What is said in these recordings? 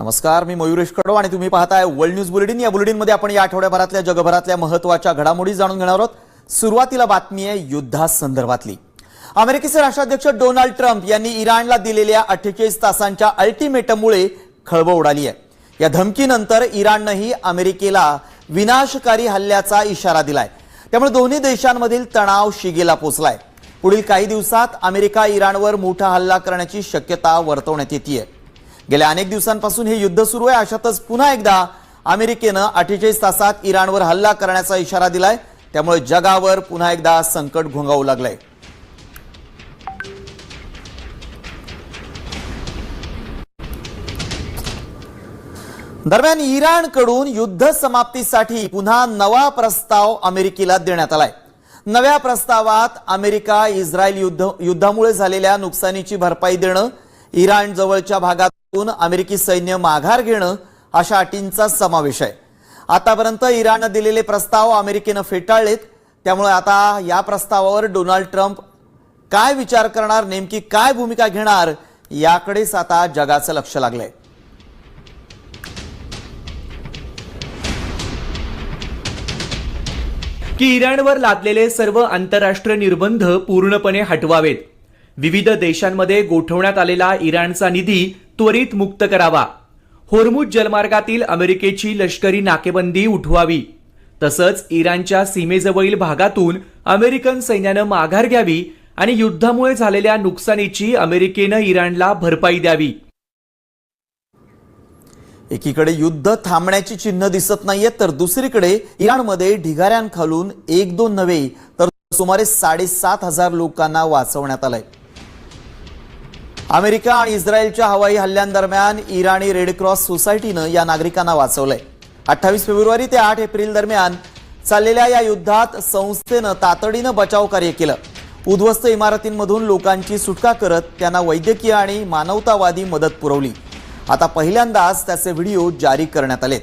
नमस्कार, मी मयुरेश कडो आणि तुम्ही पाहताय वर्ल्ड न्यूज बुलेटिन। या बुलेटिनमध्ये आपण या आठवड्याभरातल्या जगभरातल्या महत्त्वाच्या घडामोडी जाणून घेणार आहोत। सुरुवातीला बातमी आहे युद्धासंदर्भातली। अमेरिकेचे राष्ट्राध्यक्ष डोनाल्ड ट्रम्प यांनी इराणला दिलेल्या 48 तासांच्या अल्टिमेटममुळे खळबळ उडाली आहे। या धमकीनंतर इराणनेही अमेरिकेला विनाशकारी हल्ल्याचा इशारा दिलाय। त्यामुळे दोन्ही देशांमधील तणाव शिगेला पोहोचलाय। पुढील काही दिवसात अमेरिका इराणवर मोठा हल्ला करण्याची शक्यता वर्तवण्यात येते। गेल्या अनेक दिवसांपासून हे युद्ध सुरू आहे। अशातच पुन्हा एकदा अमेरिकेने 48 तासात इराणवर हल्ला करण्याचा इशारा दिलाय। त्यामुळे जगावर पुन्हा एकदा संकट घोंगावू लागलंय। दरम्यान इराणकडून युद्ध समाप्तीसाठी पुन्हा नवा प्रस्ताव अमेरिकेला देण्यात आलाय। नव्या प्रस्तावात अमेरिका इस्रायल युद्धामुळे झालेल्या नुकसानीची भरपाई देणं, इराण जवळच्या भागातून अमेरिकी सैन्य माघार घेणं अशा अटींचा समावेश आहे। आतापर्यंत इराणने दिलेले प्रस्ताव अमेरिकेने फेटाळलेत। त्यामुळे आता या प्रस्तावावर डोनाल्ड ट्रम्प काय विचार करणार, नेमकी काय भूमिका घेणार याकडेच आता जगाचं लक्ष लागलंय। की इराणवर लादलेले सर्व आंतरराष्ट्रीय निर्बंध पूर्णपणे हटवावेत, विविध देशांमध्ये गोठवण्यात आलेला इराणचा निधी त्वरित मुक्त करावा, होर्मुझ जलमार्गातील अमेरिकेची लष्करी नाकेबंदी उठवावी, तसंच इराणच्या सीमेजवळील भागातून अमेरिकन सैन्यानं माघार घ्यावी आणि युद्धामुळे झालेल्या नुकसानीची अमेरिकेनं इराणला भरपाई द्यावी। एकीकडे युद्ध थांबण्याची चिन्ह दिसत नाहीये, तर दुसरीकडे इराणमध्ये ढिगाऱ्यांखालून 1-2 नव्हे तर सुमारे 7,500 लोकांना वाचवण्यात आलंय। अमेरिका आणि इस्रायलच्या हवाई हल्ल्यांदरम्यान इराणी रेड क्रॉस सोसायटीनं या नागरिकांना वाचवलंय। 28 फेब्रुवारी ते 8 एप्रिल दरम्यान चाललेल्या या युद्धात संस्थेनं तातडीनं बचाव कार्य केलं। उद्ध्वस्त इमारतींमधून लोकांची सुटका करत त्यांना वैद्यकीय आणि मानवतावादी मदत पुरवली। आता पहिल्यांदाच त्याचे व्हिडिओ जारी करण्यात आलेत।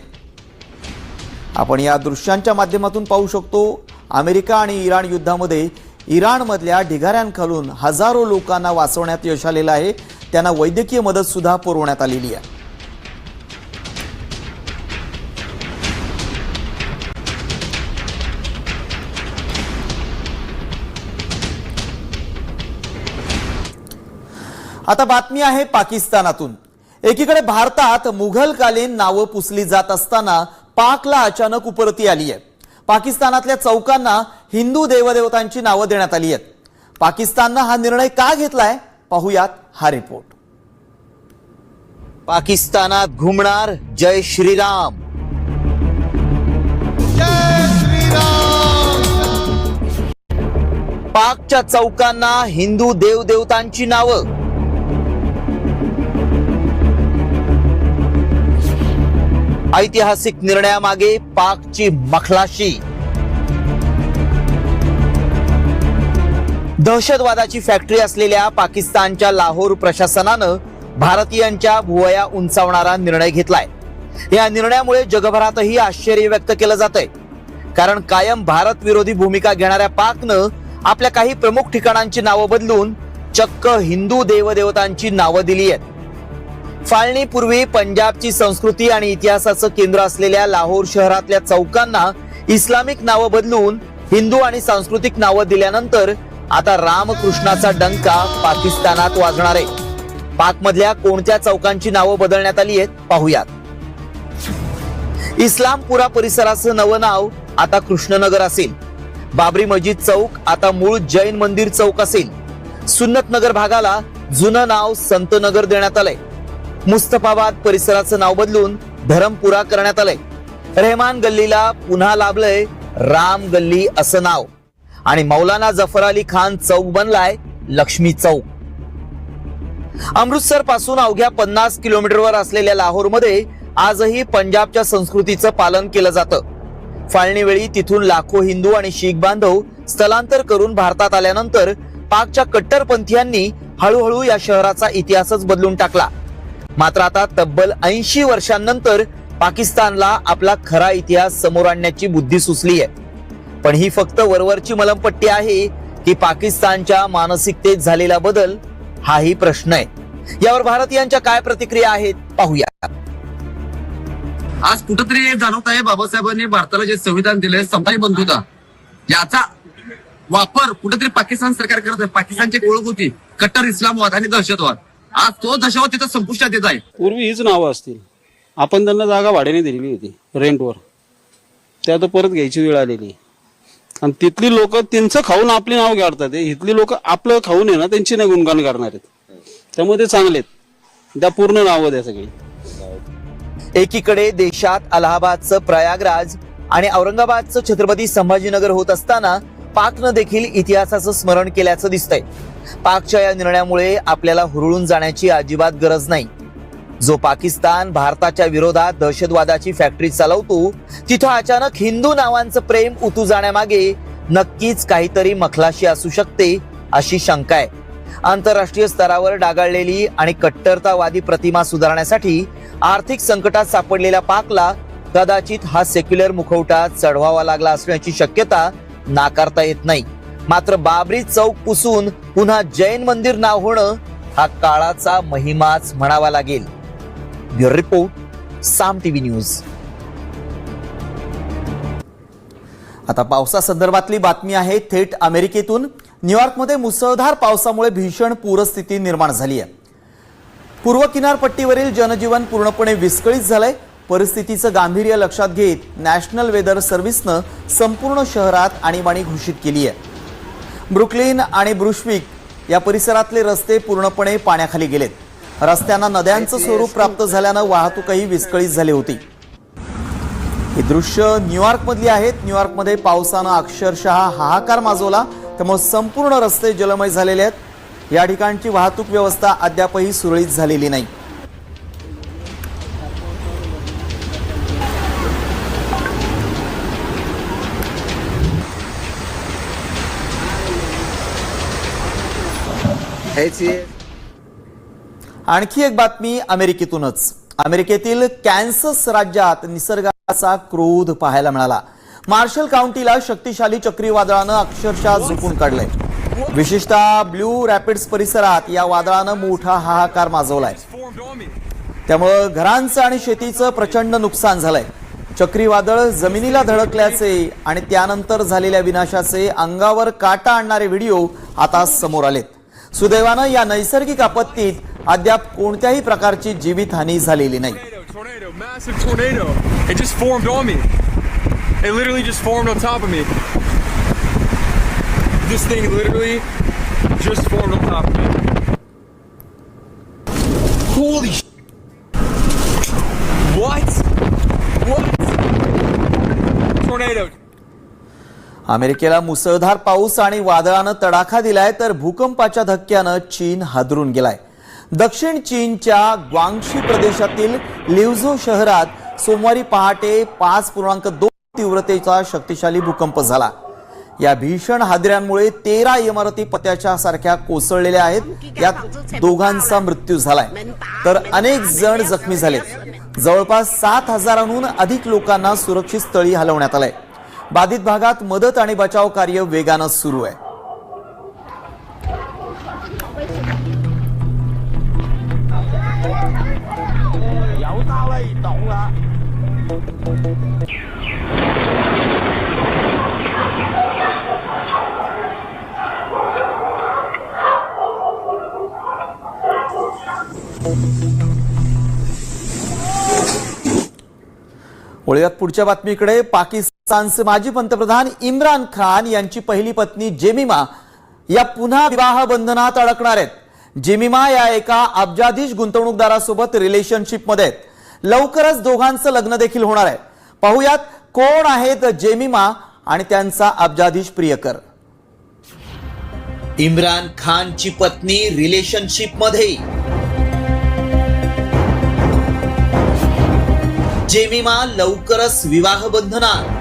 आपण या दृश्यांच्या माध्यमातून पाहू शकतो, अमेरिका आणि इराण युद्धामध्ये इराणमधल्या ढिगाऱ्यांखालून हजारो लोकांना वाचवण्यात यश आलेलं आहे। त्यांना वैद्यकीय मदत सुद्धा पुरवण्यात आलेली आहे। आता बातमी आहे पाकिस्तानातून। एकीकडे भारतात मुघलकालीन नावं पुसली जात असताना पाकला अचानक उपरती आली आहे। पाकिस्तानातल्या चौकांना हिंदू देवदेवतांची नावं देण्यात आली आहेत। पाकिस्तानने हा निर्णय का घेतलाय पाहूयात हा रिपोर्ट। पाकिस्तानात घुमणार जय श्रीराम। जय श्रीराम। पाकच्या चौकांना हिंदू देवदेवतांची नावं। ऐतिहासिक निर्णयामागे पाकची मखलाशी। दहशतवादाची फॅक्टरी असलेल्या पाकिस्तानच्या लाहोर प्रशासनानं भारतीयांच्या भुवया उंचावणारा निर्णय घेतलाय। या निर्णयामुळे जगभरातही आश्चर्य व्यक्त केलं जातंय, कारण कायम भारत विरोधी भूमिका घेणाऱ्या पाकनं आपल्या काही प्रमुख ठिकाणांची नावं बदलून चक्क हिंदू देवदेवतांची नावं दिली आहेत। फाळणीपूर्वी पंजाबची संस्कृती आणि इतिहासाचं केंद्र असलेल्या लाहोर शहरातल्या चौकांना इस्लामिक नावं बदलून हिंदू आणि सांस्कृतिक नावं दिल्यानंतर आता रामकृष्णाचा डंका पाकिस्तानात वाजणार आहे। पाकमधल्या कोणत्या चौकांची नावं बदलण्यात आली आहेत पाहूयात। इस्लामपुरा परिसराचं नवं नाव आता कृष्णनगर असेल। बाबरी मस्जिद चौक आता मूळ जैन मंदिर चौक असेल। सुन्नत नगर भागाला जुनं नाव संतनगर देण्यात आलंय। मुस्तफाबाद परिसराचं नाव बदलून धरमपुरा करण्यात आलंय। रहमान गल्लीला पुन्हा लाभलंय राम गल्ली असं नाव आणि मौलाना जफर अली खान चौक बनलाय लक्ष्मी चौक। अमृतसर पासून अवघ्या 50 किलोमीटरवर असलेल्या लाहोरमध्ये आजही पंजाबच्या संस्कृतीचं पालन केलं जातं। फाळणीवेळी तिथून लाखो हिंदू आणि शीख बांधव स्थलांतर करून भारतात आल्यानंतर पाकच्या कट्टरपंथीयांनी हळूहळू या शहराचा इतिहासच बदलून टाकला। मात्र आता तब्बल 80 वर्षांनंतर पाकिस्तानला आपला खरा इतिहास समोर आणण्याची बुद्धी सुचली आहे। पण ही फक्त वरवरची मलमपट्टी आहे की पाकिस्तानच्या मानसिकतेत झालेला बदल, हाही प्रश्न आहे। यावर भारतीयांच्या काय प्रतिक्रिया आहेत पाहूया। आज कुठंतरी जाणवत आहे बाबासाहेबांनी भारताला जे संविधान दिलंय समताई बंधुता याचा वापर कुठेतरी पाकिस्तान सरकार करत आहे. पाकिस्तानची एक ओळख होती कट्टर इस्लामवाद आणि दहशतवाद. आज तो दहशतवाद तिथं संपुष्टात येत आहे. पूर्वी हीच नावं असतील. आपण त्यांना जागा भाड्याने दिलेली होती रेंटवर, ते आता परत घ्यायची वेळ आलेली आणि तिथली लोक त्यांचं खाऊन आपली नाव काढतात. इथली लोक आपलं खाऊन आहे ना त्यांची नाही गुणगान करणार आहेत. त्यामुळे ते चांगले आहेत. त्या पूर्ण नावं द्या सगळी. एकीकडे देशात अलाहाबादचं प्रयागराज आणि औरंगाबादचं छत्रपती संभाजीनगर होत असताना पाकनं देखील इतिहासाचं स्मरण केल्याचं दिसतंय. पाकच्या या निर्णयामुळे आपल्याला हुरळून जाण्याची अजिबात गरज नाही. जो पाकिस्तान भारताच्या विरोधात दहशतवादाची फॅक्टरी चालवतो तिथं अचानक हिंदू नावांचं प्रेम उतू जाण्यामागे नक्कीच काहीतरी मखलाशी असू शकते अशी शंका आहे. आंतरराष्ट्रीय स्तरावर डागाळलेली आणि कट्टरतावादी प्रतिमा सुधारण्यासाठी आर्थिक संकटात सापडलेल्या पाकला कदाचित हा सेक्युलर मुखवटा चढवावा लागला असण्याची शक्यता नाकारता येत नाही. मात्र बाबरी चौक पुसून पुन्हा जैन मंदिर नाव होणं हा काळाचा महिमाच म्हणावा लागेल. ब्युरो रिपोर्ट, साम टीव्ही न्यूज. आता पावसासंदर्भातली बातमी आहे थेट अमेरिकेतून. न्यूयॉर्कमध्ये मुसळधार पावसामुळे भीषण पूरस्थिती निर्माण झाली आहे. पूर्व किनारपट्टीवरील जनजीवन पूर्णपणे विस्कळीत झालंय. परिस्थितीचं गांभीर्य लक्षात घेत नॅशनल वेदर सर्व्हिसनं संपूर्ण शहरात आणीबाणी घोषित केली आहे. ब्रुकलिन आणि ब्रुशविक या परिसरातले रस्ते पूर्णपणे पाण्याखाली गेलेत. रस्त्यांना नद्यांचं स्वरूप प्राप्त झाल्यानं वाहतूकही विस्कळीत झाली होती. ही दृश्य न्यूयॉर्कमधली आहेत. न्यूयॉर्कमध्ये पावसानं अक्षरशः हाहाकार माजवला. त्यामुळे संपूर्ण रस्ते जलमय झालेले आहेत. या ठिकाणची वाहतूक व्यवस्था अद्यापही सुरळीत झालेली नाही. आणखी एक बातमी अमेरिकेतूनच. अमेरिकेतील कॅन्सस राज्यात निसर्गाचा क्रोध पाहायला मिळाला. मार्शल काउंटीला शक्तिशाली चक्रीवादळानं अक्षरशः झोपून काढलंय. विशेषतः ब्ल्यू रॅपिड्स परिसरात या वादळानं मोठा हाहाकार माजवलाय. त्यामुळं घरांचं आणि शेतीचं प्रचंड नुकसान झालंय. चक्रीवादळ जमिनीला धडकल्याचे आणि त्यानंतर झालेल्या विनाशाचे अंगावर काटा आणणारे व्हिडिओ आता समोर आलेत. सुदैवानं या नैसर्गिक आपत्तीत अद्याप कोणत्याही प्रकारची जीवितहानी झालेली नाही. It literally just formed on top of me. This thing literally just formed on top of me. Holy What? Tornado. अमेरिकेला मुसळधार पाऊस आणि वादळानं तडाखा दिलाय तर भूकंपाच्या धक्क्यानं चीन हादरून गेलाय. दक्षिण चीनच्या ग्वांगशी प्रदेशातील लिवझो शहरात सोमवारी पहाटे 5.2 तीव्रतेचा शक्तिशाली भूकंप झाला. या भीषण हादऱ्यांमुळे 13 इमारती पत्त्याच्या सारख्या कोसळलेल्या आहेत. यात दोघांचा मृत्यू झालाय तर अनेक जण जखमी झालेत. जवळपास 7,000हून अधिक लोकांना सुरक्षित स्थळी हलवण्यात आलंय. बाधित भागात मदत आणि बचाव कार्य वेगानं सुरू आहे. वळूयात पुढच्या बातमीकडे. पाकिस्तानचे माजी पंतप्रधान इम्रान खान यांची पहिली पत्नी जेमिमा या पुन्हा विवाह बंधनात अडकणार आहेत. जेमिमा या एका अब्जाधीश गुंतवणूकदारासोबत रिलेशनशिपमध्ये आहेत. लवकरच दोघांचं लग्न देखील होणार आहे. पाहुयात कोण आहेत जेमिमा आणि त्यांचा अब्जाधीश प्रियकर. इम्रान खानची पत्नी रिलेशनशिपमध्ये. जेमिमा लवकरच विवाह बंधनात.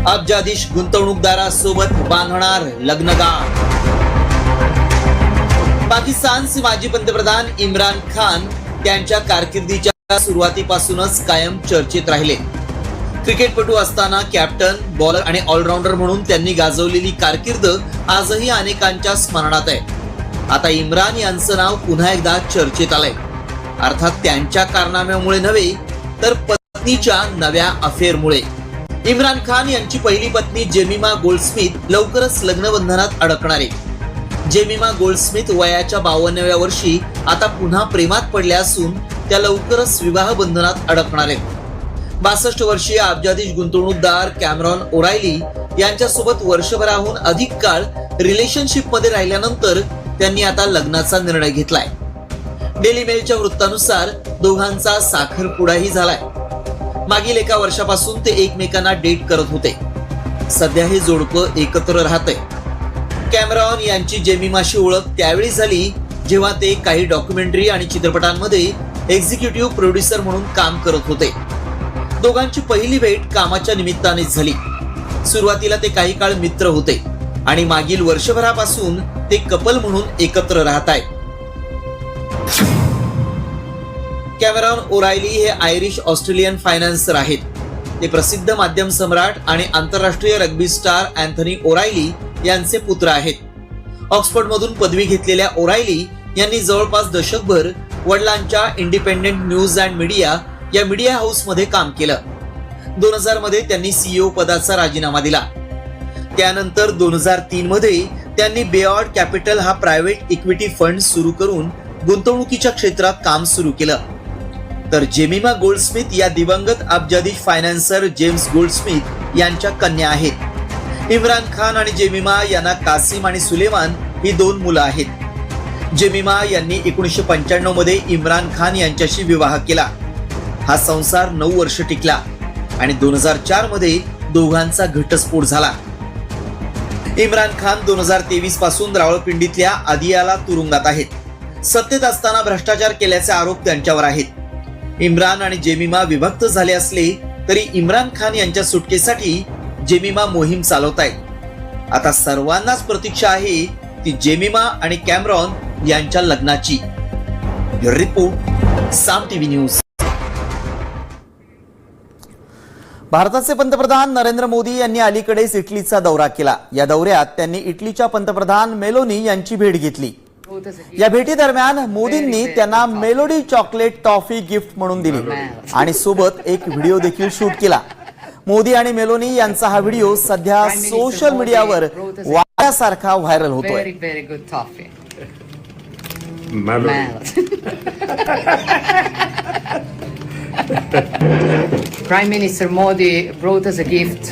अब्जाधीश गुंतवणूकदारासोबत बांधणार लग्नगाठ. पाकिस्तानचे माजी पंतप्रधान इम्रान खान त्यांच्या कारकिर्दीच्या सुरुवातीपासूनच कायम चर्चेत राहिले. क्रिकेटपटू असताना कॅप्टन, बॉलर आणि ऑलराऊंडर म्हणून त्यांनी गाजवलेली कारकीर्द आजही अनेकांच्या स्मरणात आहे. आता इम्रान यांचं नाव पुन्हा एकदा चर्चेत आलंय. अर्थात त्यांच्या कारनाम्यामुळे नव्हे तर पत्नीच्या नव्या अफेअरमुळे. इम्रान खान यांची पहिली पत्नी जेमिमा गोल्डस्मिथ लवकरच लग्नबंधनात अडकणार आहे. जेमिमा गोल्डस्मिथ वयाच्या 52व्या वर्षी आता पुन्हा प्रेमात पडल्या असून त्या लवकरच विवाह बंधनात अडकणार आहेत. 62 वर्षीय अब्जाधीश गुंतवणूकदार कॅमरॉन ओरायली यांच्यासोबत वर्षभराहून अधिक काळ रिलेशनशिप मध्ये राहिल्यानंतर त्यांनी आता लग्नाचा निर्णय घेतलाय. डेली मेलच्या वृत्तानुसार दोघांचा साखरपुडाही झालाय. मागील एका वर्षापासून ते एकमेकांना डेट करत होते. सध्या हे जोडपं एकत्र राहतंय. कॅमरॉन यांची जेमिमाशी ओळख त्यावेळी झाली जेव्हा ते काही डॉक्युमेंटरी आणि चित्रपटांमध्ये एक्झिक्युटिव्ह प्रोड्युसर म्हणून काम करत होते. दोघांची पहिली भेट कामाच्या निमित्तानेच झाली. सुरुवातीला ते काही काळ मित्र होते आणि मागील वर्षभरापासून ते कपल म्हणून एकत्र राहत आहेत. कॅमेरॉन ओरायली हे आयरिश ऑस्ट्रेलियन फायनान्सर आहेत. ते प्रसिद्ध माध्यम सम्राट आणि आंतरराष्ट्रीय रग्बी स्टार अँथनी ओरायली यांचे पुत्र आहेत. ऑक्सफर्ड मधून पदवी घेतलेल्या ओरायली यांनी जवळपास दशकभर वडिलांच्या इंडिपेंडेंट न्यूज अँड मीडिया या मीडिया हाऊस मध्ये काम केलं. 2000 मध्ये त्यांनी सीईओ पदाचा राजीनामा दिला. त्यानंतर 2003 मध्ये त्यांनी बेऑर्ड कॅपिटल हा प्रायव्हेट इक्विटी फंड सुरू करून गुंतवणुकीच्या क्षेत्रात काम सुरू केलं. तर जेमिमा गोल्डस्मिथ या दिवंगत अब्जाधीश फायनान्सर जेम्स गोल्डस्मिथ यांच्या कन्या आहेत. इम्रान खान आणि जेमिमा यांना कासिम आणि सुलेमान ही 2 मुलं आहेत. जेमिमा यांनी 1995 मध्ये इम्रान खान यांच्याशी विवाह केला. हा संसार 9 वर्ष टिकला आणि 2004 मध्ये दोघांचा घटस्फोट झाला. इम्रान खान 2023 पासून रावळपिंडीतल्या आदियाला तुरुंगात आहेत. सत्तेत असताना भ्रष्टाचार केल्याचे आरोप त्यांच्यावर आहेत. इम्रान आणि जेमिमा विभक्त झाले असले तरी इम्रान खान यांच्या सुटकेसाठी जेमिमा मोहीम चालवत आहेत. आता सर्वांनाच प्रतीक्षा आहे ती जेमिमा आणि कॅमरॉन यांच्या लग्नाची. रिपोर्ट साम टीव्ही न्यूज. भारताचे पंतप्रधान नरेंद्र मोदी यांनी अलीकडेच इटलीचा दौरा केला. या दौऱ्यात त्यांनी इटलीच्या पंतप्रधान मेलोनी यांची भेट घेतली. या भेटीदरम्यान मोदींनी त्यांना मेलोडी चॉकलेट टॉफी गिफ्ट म्हणून दिली आणि सोबत एक व्हिडिओ देखील शूट केला. मोदी आणि मेलोनी यांचा हा व्हिडिओ सध्या सोशल मीडियावर वाऱ्यासारखा व्हायरल होतोय. Prime Minister Modi brought us a gift,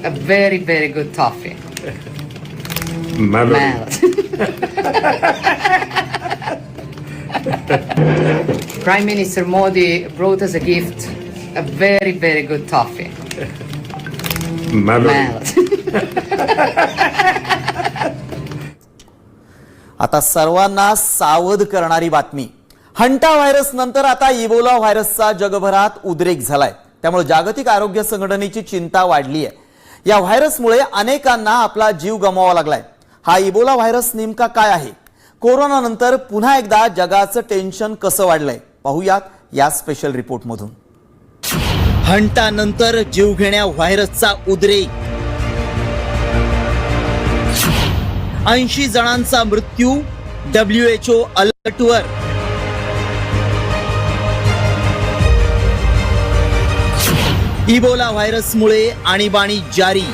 a very, very good toffee. Prime Minister Modi brought us a gift, a very, very good toffee. आता सर्वांना सावध करणारी बातमी. हंटा व्हायरस नंतर आता इबोला व्हायरसचा जगभरात उद्रेक झालाय. त्यामुळे जागतिक आरोग्य संघटनेची चिंता वाढली आहे. या व्हायरसमुळे अनेकांना आपला जीव गमवावा लागलाय. हा इबोला व्हायरस नेमका काय आहे? कोरोना नंतर पुन्हा एकदा जगाचं टेन्शन कसं वाढलंय पाहूयात या स्पेशल रिपोर्ट मधून. हंटा नंतर जीवघेण्या व्हायरसचा उद्रेक. 80 जणांचा मृत्यू. WHO अलर्टवर. इबोला व्हायरसमुळे आणीबाणी जारी.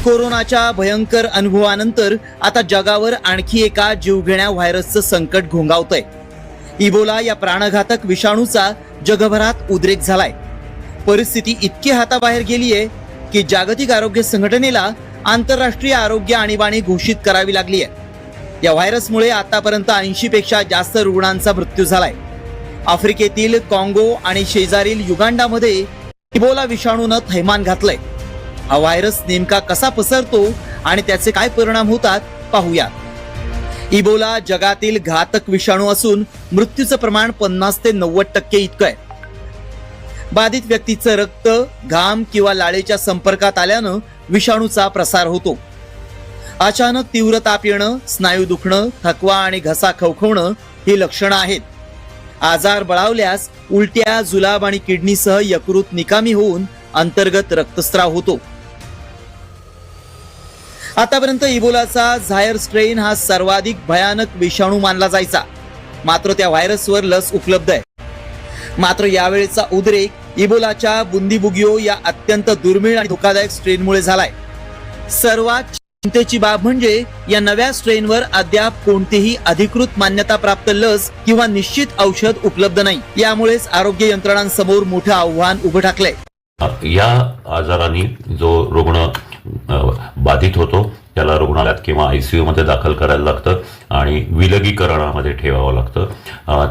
कोरोनाच्या भयंकर अनुभवानंतर आता जगावर आणखी एका जीवघेण्या व्हायरसचं संकट घोंगावतंय. इबोला या प्राणघातक विषाणूचा जगभरात उद्रेक झालाय. परिस्थिती इतकी हाताबाहेर गेलीये की जागतिक आरोग्य संघटनेला आंतरराष्ट्रीय आरोग्य आणीबाणी घोषित करावी लागली आहे. या व्हायरसमुळे आतापर्यंत 80 पेक्षा जास्त रुग्णांचा मृत्यू झालाय. आफ्रिकेतील काँगो आणि शेजारील युगांडामध्ये इबोला विषाणूनं थैमान घातलंय. हा व्हायरस नेमका कसा पसरतो आणि त्याचे काय परिणाम होतात पाहूया. इबोला जगातील घातक विषाणू असून मृत्यूचं प्रमाण 50 ते 90% इतकं आहे. बाधित व्यक्तीचं रक्त, घाम किंवा लाळेच्या संपर्कात आल्यानं विषाणूचा प्रसार होतो. अचानक तीव्र ताप येणं, स्नायू दुखणं, थकवा आणि घसा खवखवणं ही लक्षणं आहेत. आजार बळावल्यास उलट्या, जुलाब आणि किडनीसह यकृत निकामी होऊन अंतर्गत रक्तस्राव होतो. आतापर्यंत इबोलाचा झायर स्ट्रेन हा सर्वाधिक भयानक विषाणू मानला जायचा, मात्र त्या व्हायरसवर लस उपलब्ध आहे. मात्र यावेळेचा उद्रेक इबोलाच्या बुंदीबुगियो या अत्यंत दुर्मिळ आणि धोकादायक स्ट्रेनमुळे झालाय. सर्वात चिंतेची बाब म्हणजे या नव्या स्ट्रेनवर अद्याप कोणतीही अधिकृत मान्यता प्राप्त लस किंवा निश्चित औषध उपलब्ध नाही. यामुळेच आरोग्य यंत्रणांसमोर मोठं आव्हान उभं ठाकलंय. या आजाराने जो रुग्ण बाधित होतो त्याला रुग्णालयात किंवा आयसीयू मध्ये दाखल करायला लागतं आणि विलगीकरणामध्ये ठेवावं लागतं.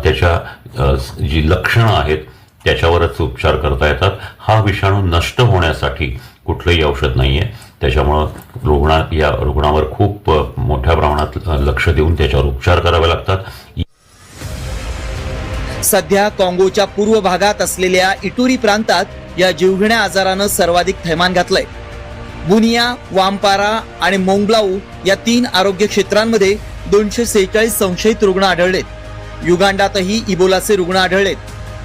त्याच्या जी लक्षणं आहेत त्याच्यावरच उपचार करता येतात. हा विषाणू नष्ट होण्यासाठी कुठलंही औषध नाहीये. त्याच्यामुळं या रुग्णावर खूप मोठ्या प्रमाणात लक्ष देऊन त्याच्यावर उपचार करावे लागतात. सध्या काँगोच्या पूर्व भागात असलेल्या इटुरी प्रांतात या जीवघेण्या आजारानं सर्वाधिक थैमान घातलंय. बुनिया, वामपारा आणि मोंगब्लाऊ या 3 आरोग्य क्षेत्रांमध्ये 246 संशयित रुग्ण आढळलेत. युगांडातही इबोलाचे रुग्ण आढळलेत.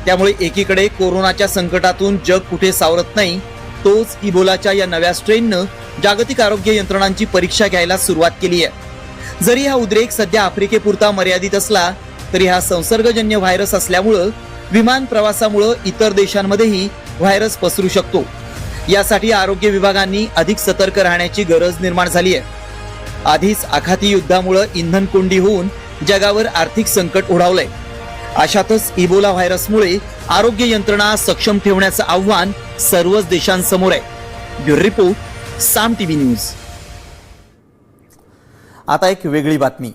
त्यामुळे एकीकडे कोरोनाच्या संकटातून जग कुठे सावरत नाही, तोच इबोलाच्या या नव्या स्ट्रेननं जागतिक आरोग्य यंत्रणांची परीक्षा घ्यायला सुरुवात केली आहे. जरी हा उद्रेक सध्या आफ्रिकेपुरता मर्यादित असला तरी हा संसर्गजन्य व्हायरस असल्यामुळं विमान प्रवासामुळं इतर देशांमध्येही व्हायरस पसरू शकतो. यासाठी आरोग्य विभागांनी अधिक सतर्क राहण्याची गरज निर्माण झाली आहे. आधीच आखाती युद्धामुळं इंधन कोंडी होऊन जगावर आर्थिक संकट ओढावलंय. अशातच इबोला व्हायरसमुळे आरोग्य यंत्रणा सक्षम ठेवण्याचं आव्हान सर्वच देशांसमोर आहे. ब्युरो रिपोर्ट, साम टीव्ही न्यूज. आता एक वेगळी बातमी.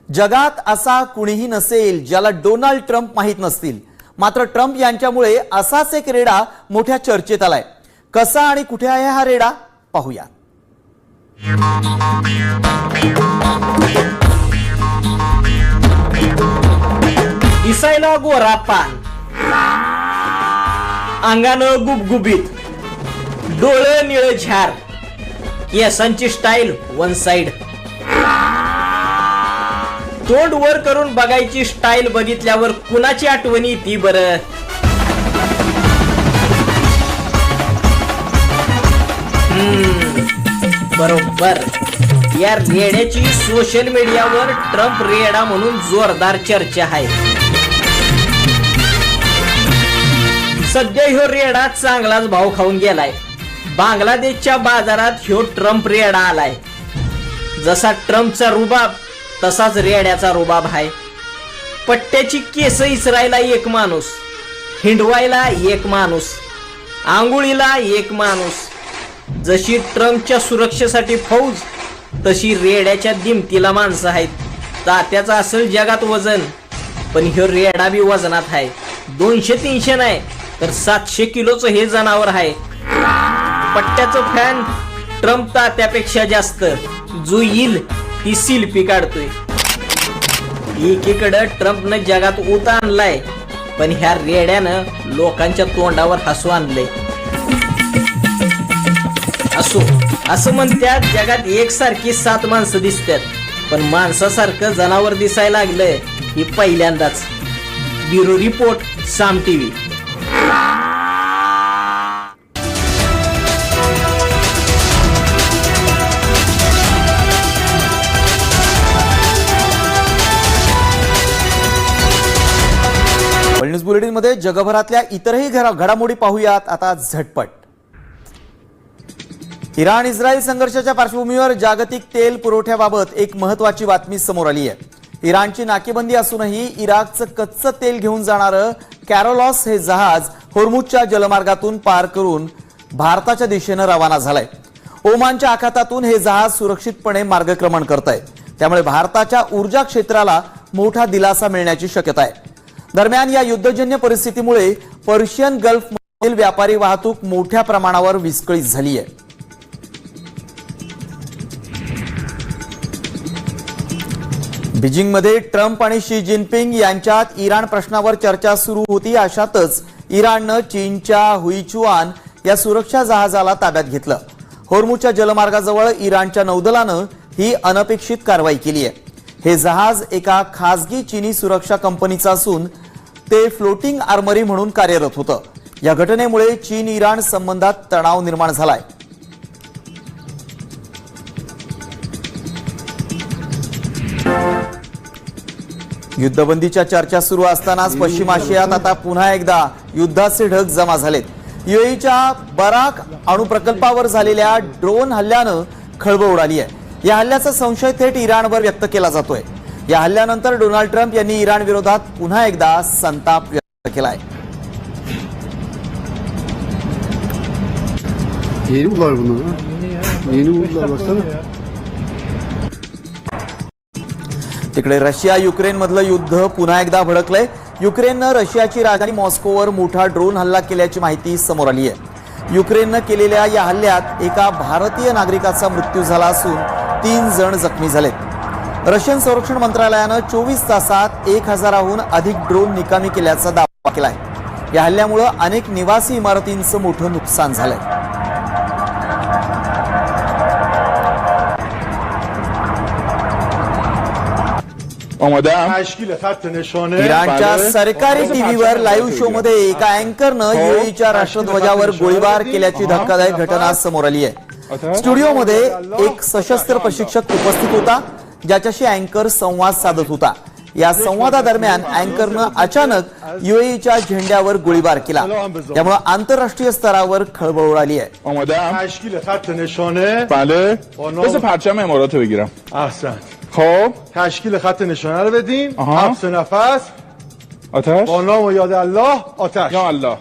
जगात असा कुणीही नसेल ज्याला डोनाल्ड ट्रम्प माहीत नसतील. मात्र ट्रम्प यांच्यामुळे असाच एक रेडा मोठ्या चर्चेत आलाय. कसा आणि कुठे आहे हा रेडा, पाहूया. दिसायला गोरा पान, अंगानं गुबगुबीत, डोळं निळ झार, केसांची स्टाईल वन साइड, तोंड वर करून बघायची स्टाईल बघितल्यावर कुणाची आठवणी ती बरं. बरोबर, या रेड्याची सोशल मीडियावर ट्रम्प रेडा म्हणून जोरदार चर्चा आहे. सध्या ह्यो रेडा चांगलाच भाव खाऊन गेलाय. बांगलादेशच्या बाजारात ह्यो ट्रम्प रेडा आलाय. जसा ट्रम्पचा रुबाब तसाच रेड्याचा रुबाब आहे. पट्ट्याची केस इसरायला एक माणूस, हिंडवायला एक माणूस, आंघोळीला एक माणूस. जशी ट्रम्पच्या सुरक्षेसाठी फौज तशी रेड्याच्या दिमतीला माणसं आहेत. तात्याचं असेल जगात वजन, पण ह्यो रेडा बी वजनात आहे. 200-300 नाही तर 700 किलोचं हे जनावर आहे. पट्ट्याचं फॅन ट्रम्प तात्यापेक्षा जास्त. जो येईल ती सेल्फी काढतोय. एकीकडं ट्रम्पनं जगात ऊत आणलाय, पण ह्या रेड्यानं लोकांच्या तोंडावर हसू आणलंय. असं म्हणतात जगात एकसारखी 7 माणसं दिसतात, पण माणसासारखं जनावर दिसायला लागलंय ही पहिल्यांदाच. ब्युरो रिपोर्ट, साम टीव्ही. वर्ल्ड न्यूज बुलेटिन मध्ये जगभरातल्या इतरही घडामोडी पाहूयात आता झटपट. इराण इस्रायल संघर्षाच्या पार्श्वभूमीवर जागतिक तेल पुरवठ्याबाबत एक महत्वाची बातमी समोर आली आहे. इराणची नाकेबंदी असूनही इराकचं कच्चं तेल घेऊन जाणारं कॅरोलॉस हे जहाज होर्मुझच्या जलमार्गातून पार करून भारताच्या दिशेनं रवाना झालंय. ओमानच्या आखातातून हे जहाज सुरक्षितपणे मार्गक्रमण करतंय. त्यामुळे भारताच्या ऊर्जा क्षेत्राला मोठा दिलासा मिळण्याची शक्यता आहे. दरम्यान या युद्धजन्य परिस्थितीमुळे पर्शियन गल्फमधील व्यापारी वाहतूक मोठ्या प्रमाणावर विस्कळीत झाली आहे. बीजिंगमध्ये ट्रम्प आणि शी जिनपिंग यांच्यात इराण प्रश्नावर चर्चा सुरू होती. अशातच इराणनं चीनच्या हुईचुआन या सुरक्षा जहाजाला ताब्यात घेतलं. होर्मुझच्या जलमार्गाजवळ इराणच्या नौदलानं ही अनपेक्षित कारवाई केली आहे. हे जहाज एका खासगी चीनी सुरक्षा कंपनीचं असून ते फ्लोटिंग आर्मरी म्हणून कार्यरत होतं. या घटनेमुळे चीन इराण संबंधात तणाव निर्माण झालाय. युद्धबंदीच्या चर्चा सुरू असतानाच पश्चिम आशियात आता पुन्हा एकदा युद्धाचे ढग जमा झालेत। युएईच्या बराक अणुप्रकल्पावर झालेल्या ड्रोन हल्ल्यानं खळबळ उडाली आहे। या हल्ल्याचा संशय थेट इराणवर व्यक्त केला जातोय। या हल्ल्यानंतर डोनाल्ड ट्रम्प यांनी इराण विरोधात पुन्हा एकदा संताप व्यक्त केलाय। Yeni buldular bunu. Yeni buldular baksana. तिकडे रशिया युक्रेन मधलं युद्ध पुन्हा एकदा भडकलंय। युक्रेननं रशियाची राजधानी मॉस्कोवर मोठा ड्रोन हल्ला केल्याची माहिती समोर आली आहे। युक्रेननं केलेल्या या हल्ल्यात एका भारतीय नागरिकाचा मृत्यू झाला असून 3 जण जखमी झालेत। रशियन संरक्षण मंत्रालयानं 24 तासात 1000हून अधिक ड्रोन निकामी केल्याचा दावा केलाय। या हल्ल्यामुळे अनेक निवासी इमारतींचं मोठं नुकसान झालंय। इराणच्या सरकारी टीव्हीवर लाईव्ह शो मध्ये एका अँकरनं युएईच्या राष्ट्रध्वजावर गोळीबार केल्याची धक्कादायक घटना समोर आली आहे। स्टुडिओमध्ये एक सशस्त्र प्रशिक्षक उपस्थित होता, ज्याच्याशी अँकर संवाद साधत होता। या संवादादरम्यान अँकरनं अचानक युएईच्या झेंड्यावर गोळीबार केला, त्यामुळे आंतरराष्ट्रीय स्तरावर खळबळ उडाली आहे। بذار پرچم امارات رو بگیرم. احسن. خب تشکیل خط نشانه رو بدین. حبس نفس. آتش با نام و یاد الله آتش. یا الله.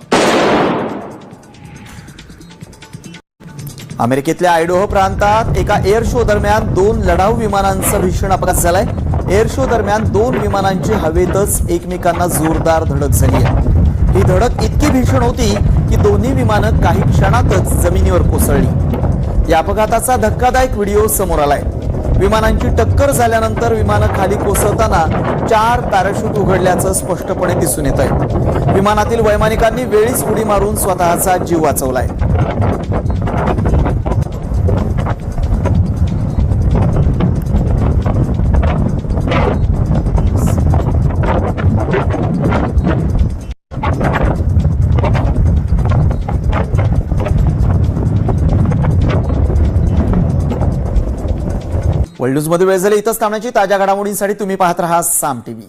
अमेरिकेतल्या आयडोहो प्रांतात एका एअर शो दरम्यान 2 लढाऊ विमानांचा भीषण अपघात झालाय। एअर शो दरम्यान 2 विमानांची हवेतच एकमेकांना जोरदार धडक झाली आहे। ही धडक इतकी भीषण होती की दोन्ही विमानं काही क्षणातच जमिनीवर कोसळली। या अपघाताचा धक्कादायक व्हिडिओ समोर आलाय। विमानांची टक्कर झाल्यानंतर विमानं खाली कोसळताना 4 पॅराशूट उघडल्याचं स्पष्टपणे दिसून येत आहे। विमानातील वैमानिकांनी वेळीच उडी मारून स्वतःचा जीव वाचवलाय। वर्ल्ड न्यूज मध्ये वेळ झाली। इथंच थांबण्याची ताज्या घडामोडींसाठी तुम्ही पाहत रहा साम टीव्ही।